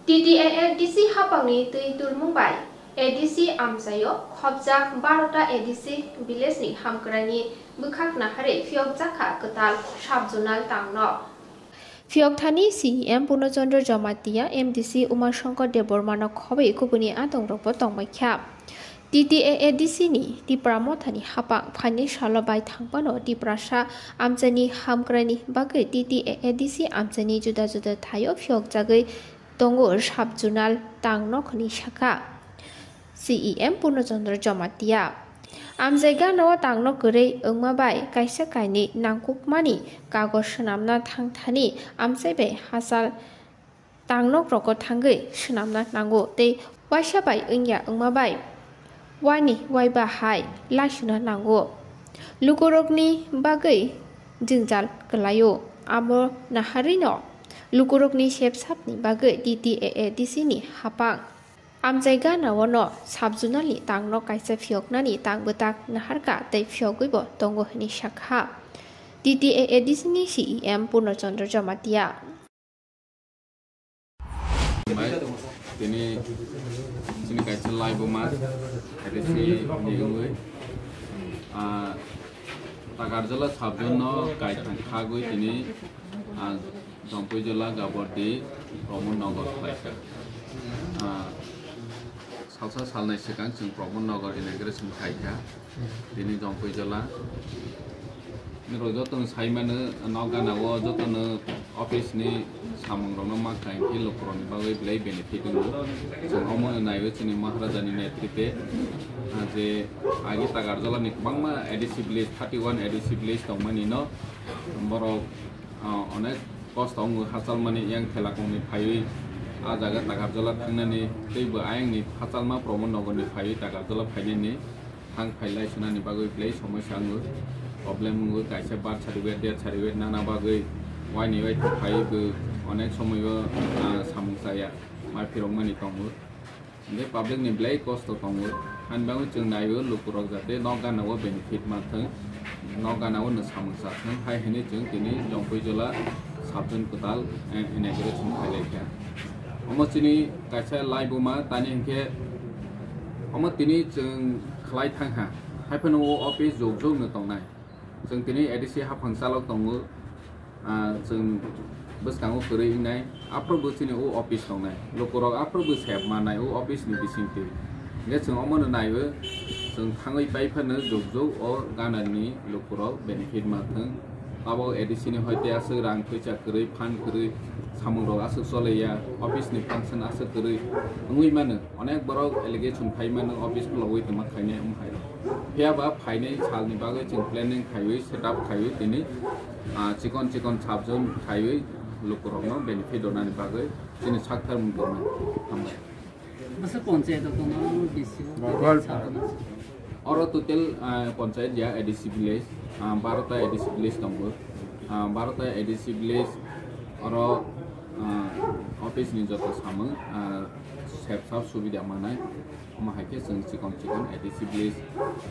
TTADC hapangni tui tulmungbai ADC amsayo khobjak 12ta ADC village ni hamkrani bukhakna hare phiyogjakha kwtal Sub-Zonal tangno phiyogthani CEM Purnochandra Jamatia MDC Umashankar Debormano khobai kubuni atong ropo tongbaikha TTADC ni Tipramothani hapang phani shalobai thangpano Tiprasha amchani hamkrani bagai TTADC amchani juda juda thayo phiyogjagai tongo Sub-Zonal tangno khani shaka CEM Purnochandra Jamatia amjaiga no tangno gurei ongmabai kaisa kaini nangkukmani kagos swnamna thangthani amjaibai hasal tangno roko thangoi swnamna nango tei waisabai ongya ongmabai wani waiba hai laisuna nango lukurokni bagai jingjal klayo amo naharino lukurokni sepsapni bagai TTADC ni hapang amjaiga nawono Sub-Zonal ni tangno kaisa phiyoknani tangbetak naharka tei phiyogwibo tongo hini shakha TTADC ni CEM Purnochandra Jamatia Ini sini kaisa live mas ADC niungui Tagarjala Sub-Zonal kaitang khagui ini Jampuijala gabordi Promun Nogor kaisa salsa salnai sikang जों Promun Nogor inauguration kaisa ini Jampuijala Niro jotong saimano noganawo jotono office ni samungrongno makai ki lokroni bagai blai benefit ngo जों omo naiyo chini maharajani netripe je agi Tagarjala ni bangma ADC village 31 ADC village tongmani no borok onek cost ong hasal mani yang thelakongni phai a jaga Tagarjala thangnani teibo ayangni hasalma Promun Nogor ni phai Tagarjala phainani thang phailai sunani bagai blai somosya ngo problem ngo kaisa bar certificate death certificate nana bagai wani wai phai go onek somoyo samungsaya mai pirongmani tongo de public ni blai cost tongo hanbango जों nayo lukurok jate noganawo benefit mathang noganawo no samungsa thang hai hini जों tini Jampuijala Sub-Zonal kwtal inauguration khailaikhya omo chini kaisa live ma tani hingke omo tini जों khlai thangha haipano office jog no tongnai जों tini ADC haphangsalok tongo जों boskango kwrwi nai aprobo chini office tongnai lukurok aprobo sep manai office ni bisingti nge जों omo no naibo जों thangoi paifano jog o ganani lukurok benefit mathang abo ADC ni hoite asuk rang phaisa kwrwi phan kwrwi samungrok asuk cholaiya office ni function asuk kwrwi ongui mano onek borok allegation phai mano office logoi tama khaine umhai phiaba phainai salni bagai जों planning khaiwi setup khaiwi tini chikon Sub-Zonal khaiwi lukurokno benefit donani bagai chini sakthar mungkona hambai masa panchayat kono bisi oro total panchayat ya ADC village 12ta ADC village tongo 12ta ADC village oro office ni joto samung sep subida manai mahake जों chikon ADC village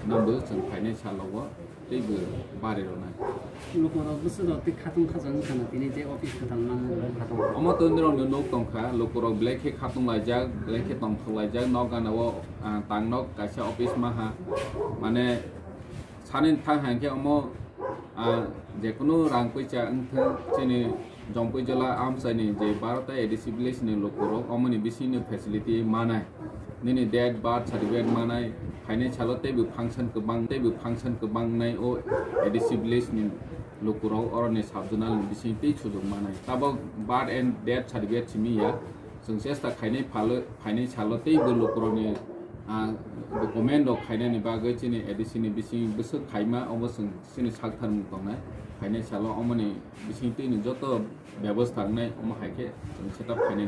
nambo जों financial logo teibo bare rona lukurok busuro ti khatung khajang kana tini je office khatalna khatung omo tondro no nok tongkha lukurok black khatung laijak black tongkhok laijak noganawo tangnok kaisa office maha mane sanin thang hangke omo jekono rang paisa engthang chini Jampuijala amsani je 12ta ADC village ni lukurok omoni bisini facility manai nini dead birth certificate manai financial teibo function kebang nai o ADC village ni lukurok oroni Sub-Zonal ni bising tei sujok manai tabo birth and death certificate chimi ya जों chesta khainai phalo financial teibo lukurok ni document rok khainani bagoi chini ADC ni bising busuk khaima omo जों chini sakthar mungtongnai financial omoni bising tei ni joto ব্যবস্থা নাই omo haike जों setup khainai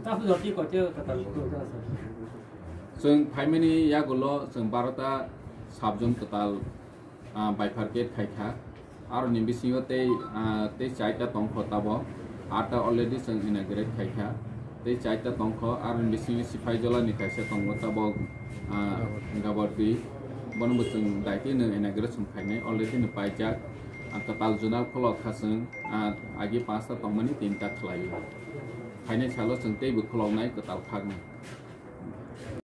tapu joti kote kata जों फाइमानि यागुलो जों 12ta Sub-Zonal kwtal bifurcate khaikha aro ni bisingo tei 4ta tongkho tabo 8ta already जों inaugurate khaikha tei 4ta tongkho aro ni bisingo Sipaijala ni kaisa tongbo tabo gabordi bono जों daiti no inauguration khainai already no paijak kwtal Zonal kholok khasung agi 5ta tongmani 3ta khlaiyo final साल जों टेबल खोलावनाय कताल खागनि